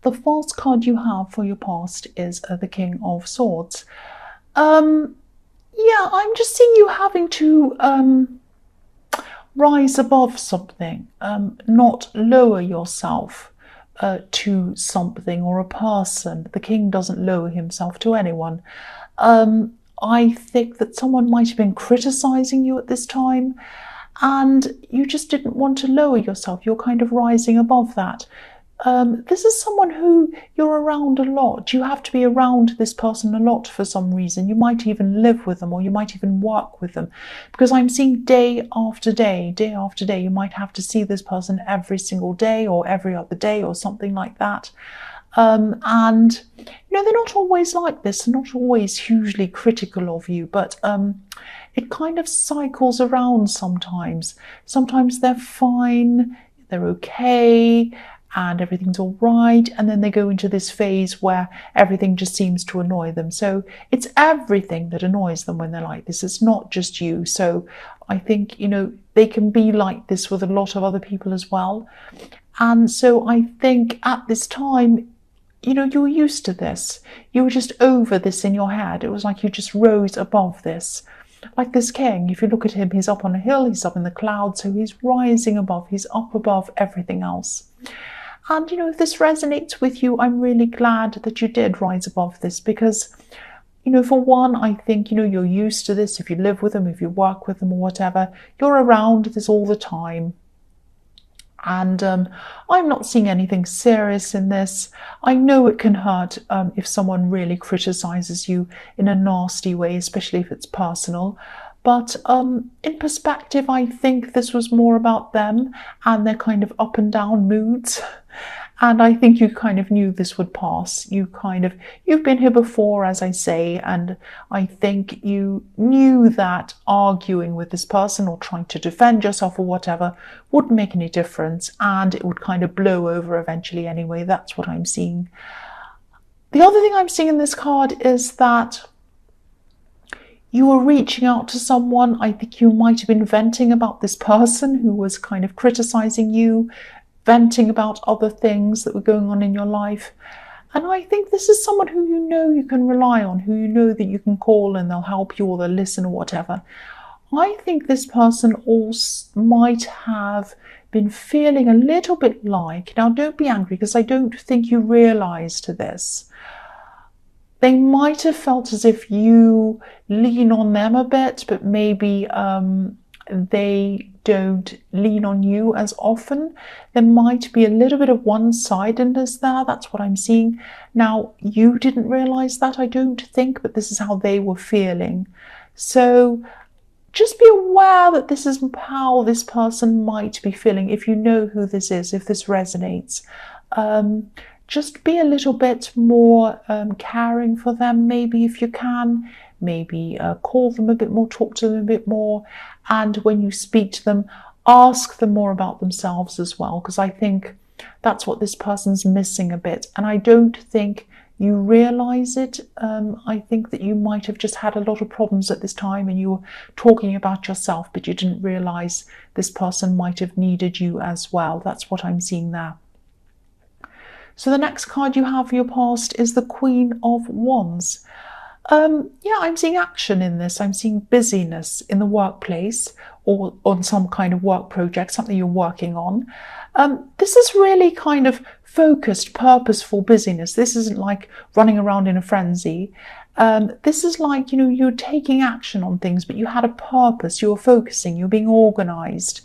the first card you have for your past is the King of Swords. Yeah, I'm just seeing you having to rise above something, not lower yourself to something or a person. The king doesn't lower himself to anyone. I think that someone might have been criticizing you at this time, and you just didn't want to lower yourself. You're kind of rising above that. This is someone who you're around a lot. You have to be around this person a lot for some reason. You might even live with them, or you might even work with them, because I'm seeing day after day, day after day. You might have to see this person every single day or every other day or something like that. And they're not always like this. They're not always hugely critical of you, but it kind of cycles around sometimes. Sometimes they're fine, they're okay, and everything's all right, and then they go into this phase where everything just seems to annoy them. So it's everything that annoys them when they're like this. It's not just you. So I think, they can be like this with a lot of other people as well. And so I think at this time, you were used to this. You were just over this in your head. It was like you just rose above this. Like this king, if you look at him, he's up on a hill, he's up in the clouds, so he's rising above, he's up above everything else. And, if this resonates with you, I'm really glad that you did rise above this, because, for one, I think, you're used to this. If you live with them, if you work with them or whatever, you're around this all the time. And I'm not seeing anything serious in this. I know it can hurt if someone really criticizes you in a nasty way, especially if it's personal. But in perspective, I think this was more about them and their kind of up and down moods. And I think you kind of knew this would pass. You've been here before, as I say, and I think you knew that arguing with this person or trying to defend yourself or whatever wouldn't make any difference, and it would kind of blow over eventually anyway. That's what I'm seeing. The other thing I'm seeing in this card is that you were reaching out to someone. I think you might have been venting about this person who was kind of criticizing you, venting about other things that were going on in your life. And I think this is someone who you can rely on, who you know that you can call and they'll help you or they'll listen or whatever. I think this person also might have been feeling a little bit like, now don't be angry because I don't think you realized this, they might have felt as if you lean on them a bit, but maybe they don't lean on you as often. There might be a little bit of one-sidedness there. That's what I'm seeing. Now, you didn't realize that, I don't think, but this is how they were feeling. So just be aware that this is how this person might be feeling. If you know who this is, if this resonates, just be a little bit more caring for them, maybe, if you can. Maybe call them a bit more, talk to them a bit more, and when you speak to them, ask them more about themselves as well, because I think that's what this person's missing a bit, and I don't think you realize it. I think that you might have just had a lot of problems at this time and you were talking about yourself, but you didn't realize this person might have needed you as well. That's what I'm seeing there. So the next card you have for your past is the Queen of Wands. Yeah, I'm seeing action in this. I'm seeing busyness in the workplace or on some kind of work project, something you're working on. This is really kind of focused, purposeful busyness. This isn't like running around in a frenzy. This is like, you're taking action on things, but you had a purpose, you were focusing, you're being organized.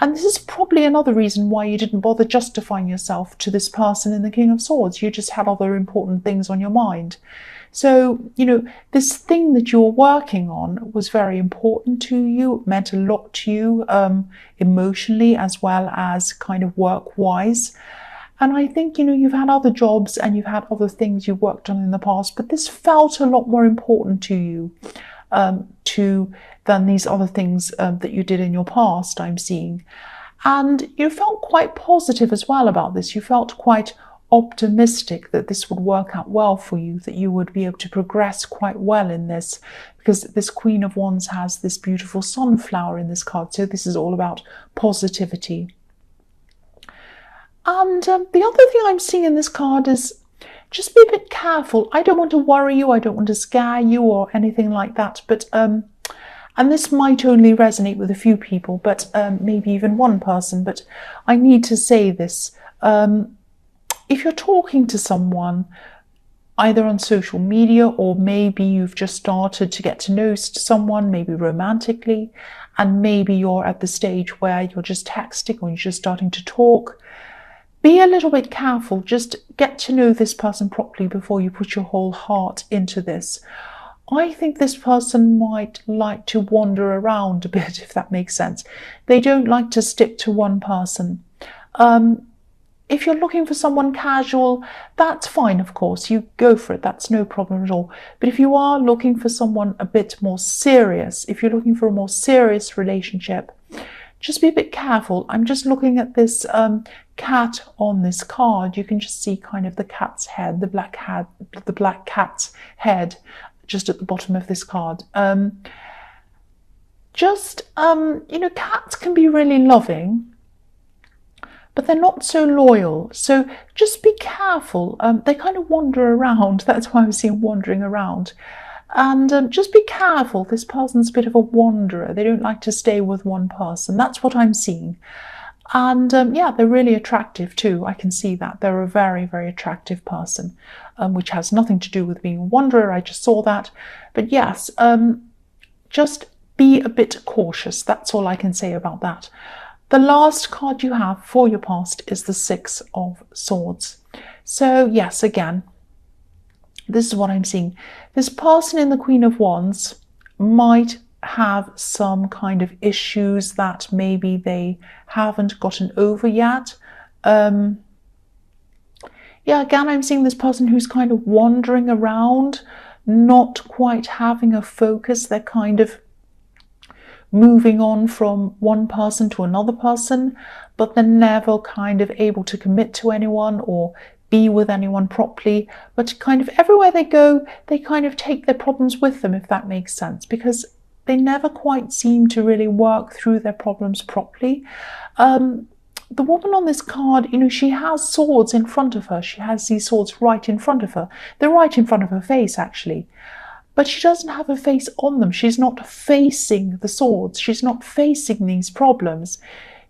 And this is probably another reason why you didn't bother justifying yourself to this person in the King of Swords. You just had other important things on your mind. So, this thing that you're working on was very important to you, meant a lot to you emotionally as well as kind of work-wise. And I think, you've had other jobs and you've had other things you've worked on in the past, but this felt a lot more important to you than these other things that you did in your past, I'm seeing. And you felt quite positive as well about this. You felt quite optimistic that this would work out well for you, that you would be able to progress quite well in this, because this Queen of Wands has this beautiful sunflower in this card. So this is all about positivity. And the other thing I'm seeing in this card is just be a bit careful. I don't want to worry you, I don't want to scare you or anything like that, but and this might only resonate with a few people, but maybe even one person, but I need to say this. If you're talking to someone, either on social media or maybe you've just started to get to know someone, maybe romantically, and maybe you're at the stage where you're just texting or you're just starting to talk, be a little bit careful. Just get to know this person properly before you put your whole heart into this. I think this person might like to wander around a bit, if that makes sense. They don't like to stick to one person. If you're looking for someone casual, that's fine, of course. You go for it. That's no problem at all. But if you are looking for someone a bit more serious, if you're looking for a more serious relationship, just be a bit careful. I'm just looking at this cat on this card. You can just see kind of the cat's head, the black cat's head, just at the bottom of this card. Cats can be really loving, but they're not so loyal. So just be careful. They kind of wander around. That's why I was seeing wandering around. And just be careful. This person's a bit of a wanderer. They don't like to stay with one person. That's what I'm seeing. And they're really attractive too. I can see that. They're a very, very attractive person, which has nothing to do with being a wanderer. I just saw that. But yes, just be a bit cautious. That's all I can say about that. The last card you have for your past is the Six of Swords. So yes, again, this is what I'm seeing. This person in the Queen of Wands might have some kind of issues that maybe they haven't gotten over yet. Again, I'm seeing this person who's kind of wandering around, not quite having a focus. They're kind of moving on from one person to another person, but they're never kind of able to commit to anyone or be with anyone properly. But kind of everywhere they go, they kind of take their problems with them, if that makes sense, because they never quite seem to really work through their problems properly. The woman on this card, she has swords in front of her. She has these swords right in front of her. They're right in front of her face, actually. But she doesn't have her face on them. She's not facing the swords. She's not facing these problems.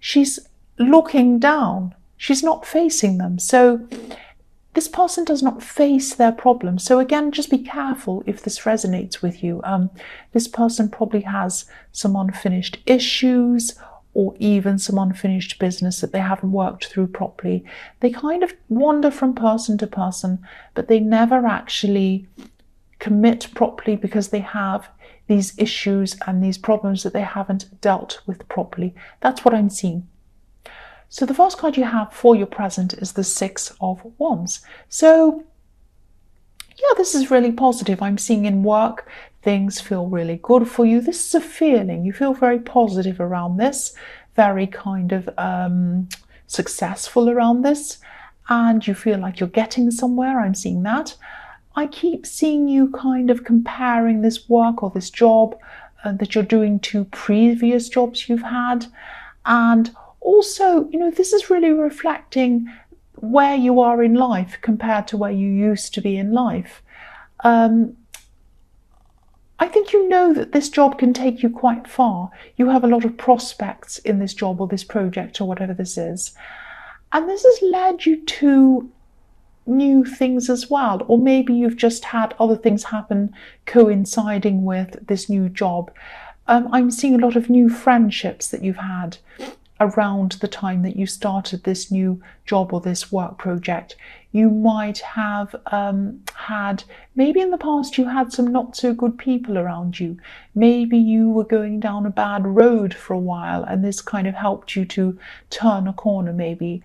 She's looking down. She's not facing them. So this person does not face their problems. So again, just be careful if this resonates with you. This person probably has some unfinished issues or even some unfinished business that they haven't worked through properly. They kind of wander from person to person, but they never actually commit properly because they have these issues and these problems that they haven't dealt with properly. That's what I'm seeing. So the first card you have for your present is the Six of Wands. So yeah, this is really positive. I'm seeing in work, things feel really good for you. This is a feeling. You feel very positive around this, very kind of successful around this, and you feel like you're getting somewhere. I'm seeing that. I keep seeing you kind of comparing this work or this job that you're doing to previous jobs you've had. And also, this is really reflecting where you are in life compared to where you used to be in life. I think you know that this job can take you quite far. You have a lot of prospects in this job or this project or whatever this is. And this has led you to new things as well, or maybe you've just had other things happen coinciding with this new job. I'm seeing a lot of new friendships that you've had around the time that you started this new job or this work project. You might have had, maybe in the past you had some not so good people around you. Maybe you were going down a bad road for a while and this kind of helped you to turn a corner maybe.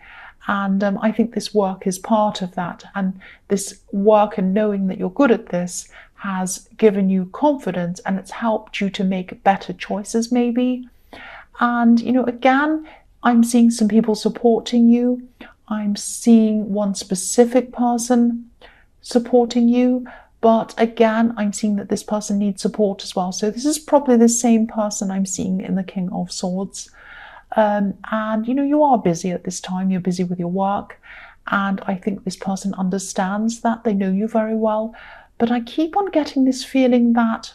And I think this work is part of that. And this work and knowing that you're good at this has given you confidence and it's helped you to make better choices maybe. And, again, I'm seeing some people supporting you. I'm seeing one specific person supporting you. But again, I'm seeing that this person needs support as well. So this is probably the same person I'm seeing in the King of Swords. And you are busy at this time, you're busy with your work, and I think this person understands that, they know you very well. But I keep on getting this feeling that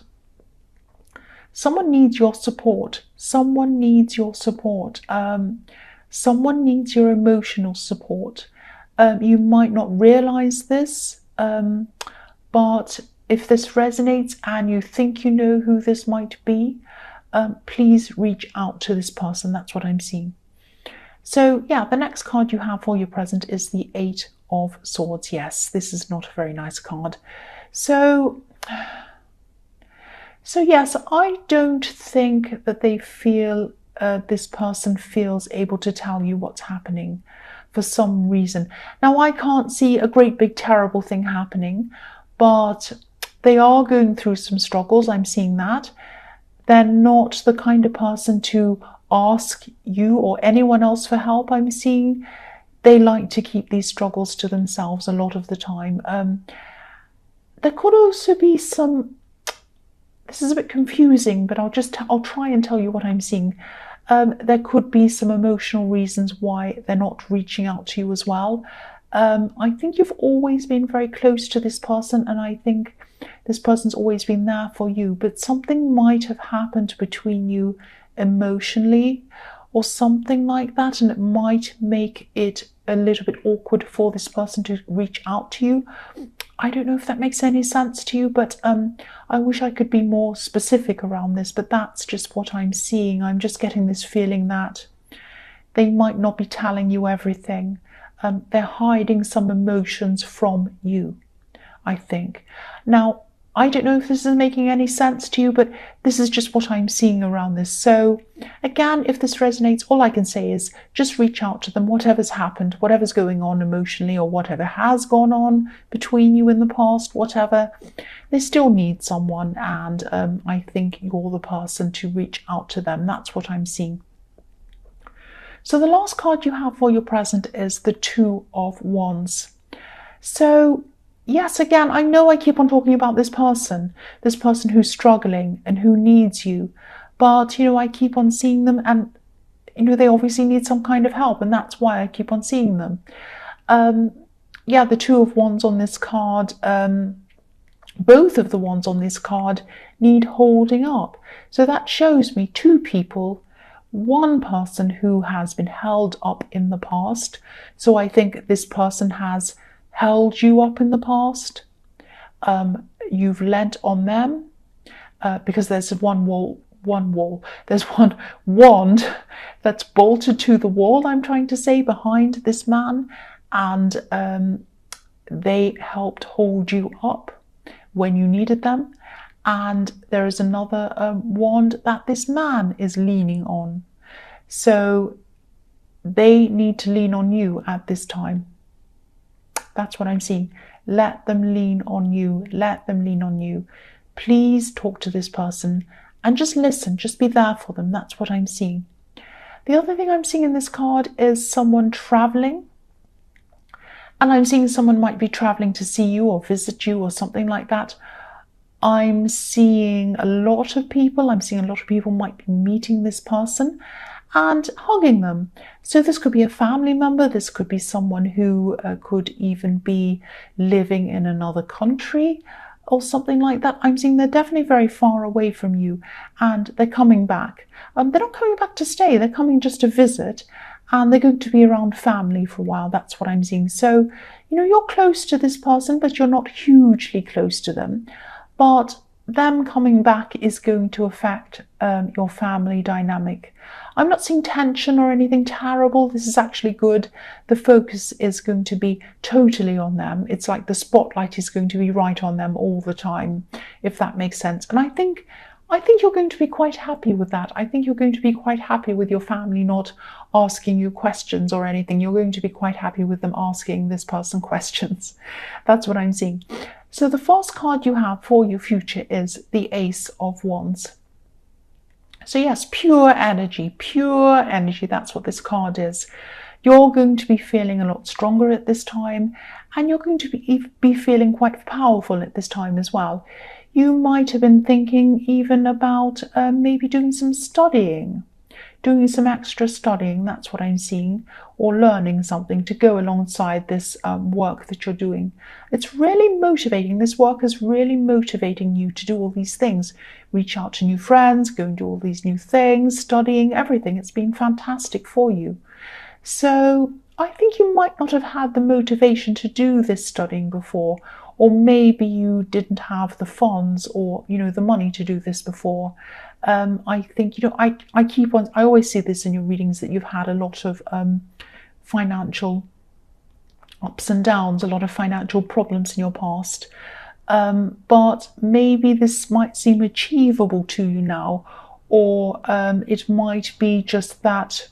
someone needs your support. Someone needs your support. Someone needs your emotional support. You might not realize this, but if this resonates and you think you know who this might be, please reach out to this person. That's what I'm seeing. So yeah, the next card you have for your present is the Eight of Swords. Yes, this is not a very nice card. So yes, I don't think that they feel, this person feels able to tell you what's happening for some reason. Now, I can't see a great big terrible thing happening, but they are going through some struggles. I'm seeing that. They're not the kind of person to ask you or anyone else for help. I'm seeing they like to keep these struggles to themselves a lot of the time. There could also be some, this is a bit confusing, but I'll try and tell you what I'm seeing. There could be some emotional reasons why they're not reaching out to you as well. I think you've always been very close to this person, and I think this person's always been there for you, but something might have happened between you emotionally or something like that, and it might make it a little bit awkward for this person to reach out to you. I don't know if that makes any sense to you, but I wish I could be more specific around this, but that's just what I'm seeing. I'm just getting this feeling that they might not be telling you everything. They're hiding some emotions from you, I think. Now, I don't know if this is making any sense to you, but this is just what I'm seeing around this. So again, if this resonates, all I can say is just reach out to them, whatever's happened, whatever's going on emotionally, or whatever has gone on between you in the past, whatever, they still need someone. And I think you're the person to reach out to them. That's what I'm seeing. So the last card you have for your present is the Two of Wands. So yes, again, I know I keep on talking about this person who's struggling and who needs you, but I keep on seeing them, and they obviously need some kind of help, and that's why I keep on seeing them. Yeah, the Two of Wands on this card, both of the wands on this card need holding up. So that shows me two people, one person who has been held up in the past. So I think this person has held you up in the past. You've lent on them because there's one wand that's bolted to the wall, I'm trying to say, behind this man, and they helped hold you up when you needed them. And there is another wand that this man is leaning on. So they need to lean on you at this time. That's what I'm seeing. Let them lean on you. Let them lean on you. Please talk to this person and just listen. Just be there for them. That's what I'm seeing. The other thing I'm seeing in this card is someone traveling. And I'm seeing someone might be traveling to see you or visit you or something like that. I'm seeing a lot of people. I'm seeing a lot of people might be meeting this person and hugging them. So this could be a family member. This could be someone who could even be living in another country or something like that. I'm seeing they're definitely very far away from you, and they're coming back. They're not coming back to stay. They're coming just to visit, and they're going to be around family for a while. That's what I'm seeing. So, you're close to this person, but you're not hugely close to them. But them coming back is going to affect your family dynamic. I'm not seeing tension or anything terrible. This is actually good. The focus is going to be totally on them. It's like the spotlight is going to be right on them all the time, if that makes sense. And I think you're going to be quite happy with that. I think you're going to be quite happy with your family not asking you questions or anything. You're going to be quite happy with them asking this person questions. That's what I'm seeing. So the first card you have for your future is the Ace of Wands. So yes, pure energy, that's what this card is. You're going to be feeling a lot stronger at this time, and you're going to be feeling quite powerful at this time as well. You might have been thinking even about maybe doing some studying doing some extra studying, that's what I'm seeing, or learning something to go alongside this work that you're doing. It's really motivating. This work is really motivating you to do all these things. Reach out to new friends, go and do all these new things, studying, everything. It's been fantastic for you. So I think you might not have had the motivation to do this studying before, or maybe you didn't have the funds or, the money to do this before. I think, I always see this in your readings, that you've had a lot of financial ups and downs, a lot of financial problems in your past. But maybe this might seem achievable to you now, or it might be just that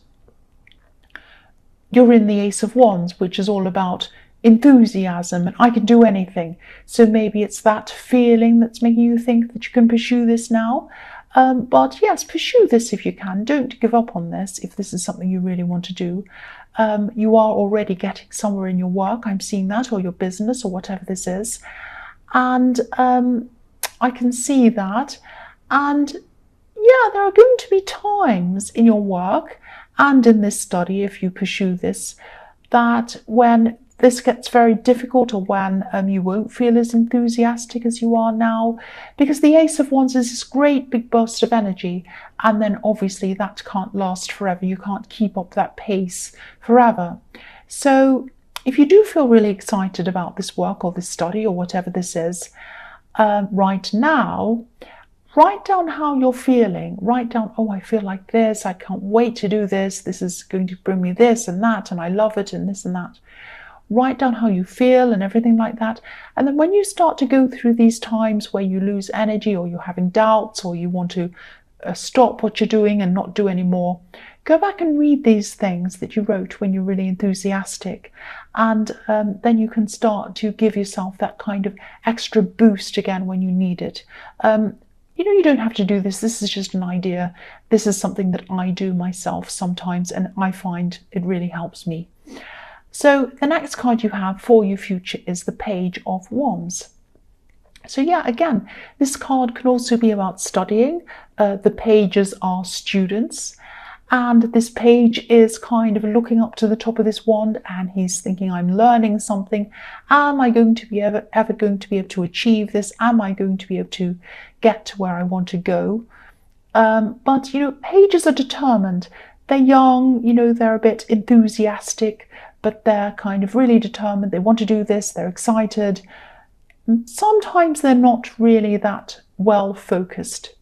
you're in the Ace of Wands, which is all about enthusiasm and I can do anything. So maybe it's that feeling that's making you think that you can pursue this now. But yes, pursue this if you can. Don't give up on this if this is something you really want to do. You are already getting somewhere in your work. I'm seeing that, or your business, or whatever this is. And I can see that. And yeah, there are going to be times in your work and in this study, if you pursue this, that when this gets very difficult, or when you won't feel as enthusiastic as you are now, because the Ace of Wands is this great big burst of energy, and then obviously that can't last forever. You can't keep up that pace forever. So if you do feel really excited about this work or this study or whatever this is right now, write down how you're feeling. Write down, oh, I feel like this. I can't wait to do this. This is going to bring me this and that, and I love it, and this and that. Write down how you feel and everything like that. And then when you start to go through these times where you lose energy, or you're having doubts, or you want to stop what you're doing and not do anymore, go back and read these things that you wrote when you're really enthusiastic. And then you can start to give yourself that kind of extra boost again when you need it. You don't have to do this. This is just an idea. This is something that I do myself sometimes, and I find it really helps me. So the next card you have for your future is the Page of Wands. So yeah, again, this card can also be about studying. The pages are students, and this page is kind of looking up to the top of this wand, and he's thinking, I'm learning something. Am I going to be ever going to be able to achieve this? Am I going to be able to get to where I want to go? But pages are determined. They're young, they're a bit enthusiastic, but they're kind of really determined. They want to do this. They're excited. Sometimes they're not really that well focused.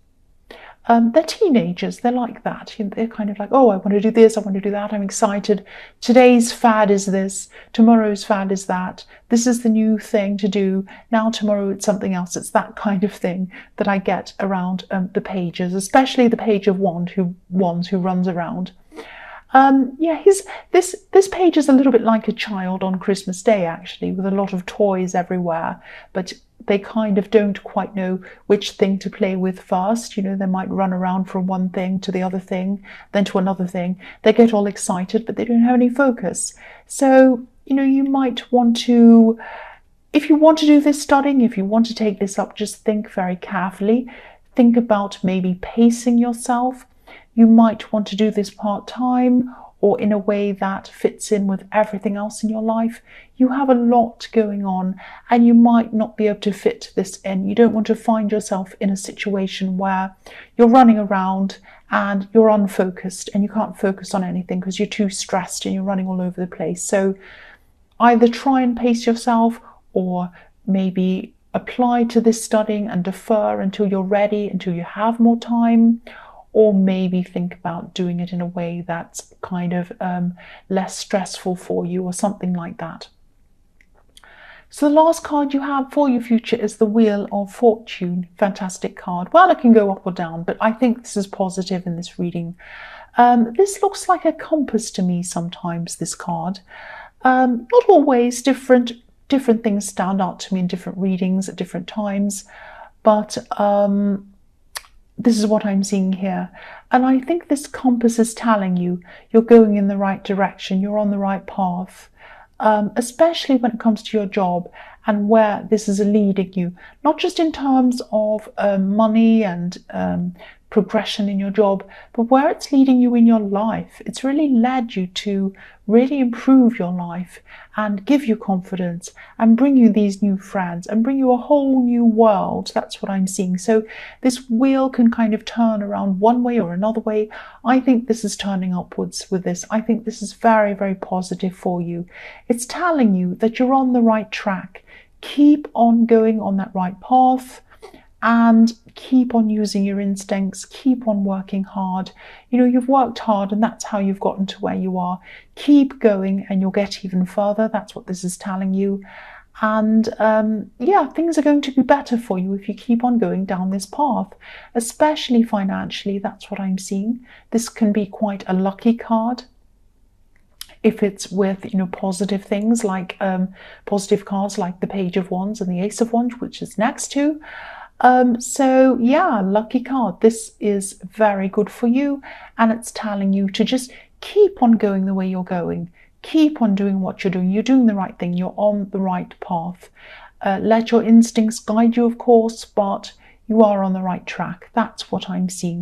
They're teenagers. They're like that. They're kind of like, oh, I want to do this. I want to do that. I'm excited. Today's fad is this. Tomorrow's fad is that. This is the new thing to do. Now tomorrow it's something else. It's that kind of thing that I get around the pages, especially the Page of Wands who runs around. This page is a little bit like a child on Christmas Day, actually, with a lot of toys everywhere, but they kind of don't quite know which thing to play with first. They might run around from one thing to the other thing, then to another thing. They get all excited, but they don't have any focus. So, you might want to, if you want to do this studying, if you want to take this up, just think very carefully. Think about maybe pacing yourself. You might want to do this part-time, or in a way that fits in with everything else in your life. You have a lot going on, and you might not be able to fit this in. You don't want to find yourself in a situation where you're running around and you're unfocused and you can't focus on anything because you're too stressed and you're running all over the place. So either try and pace yourself, or maybe apply to this studying and defer until you're ready, until you have more time. Or maybe think about doing it in a way that's kind of less stressful for you, or something like that. So the last card you have for your future is the Wheel of Fortune. Fantastic card. Well, it can go up or down, but I think this is positive in this reading. This looks like a compass to me sometimes, this card. Not always. Different things stand out to me in different readings at different times, but this is what I'm seeing here. And I think this compass is telling you you're going in the right direction, you're on the right path, especially when it comes to your job and where this is leading you. Not just in terms of money and progression in your job, but where it's leading you in your life. It's really led you to really improve your life and give you confidence and bring you these new friends and bring you a whole new world. That's what I'm seeing. So this wheel can kind of turn around one way or another way. I think this is turning upwards with this. I think this is very, very positive for you. It's telling you that you're on the right track. Keep on going on that right path and keep on using your instincts, keep on working hard. You know, you've worked hard and that's how you've gotten to where you are. Keep going and you'll get even further. That's what this is telling you. And yeah, things are going to be better for you if you keep on going down this path, especially financially. That's what I'm seeing. This can be quite a lucky card if it's with, you know, positive things like positive cards like the Page of Wands and the Ace of Wands, which is next to. So yeah, lucky card. This is very good for you, and it's telling you to just keep on going the way you're going. Keep on doing what you're doing. You're doing the right thing. You're on the right path. Let your instincts guide you, of course, but you are on the right track. That's what I'm seeing.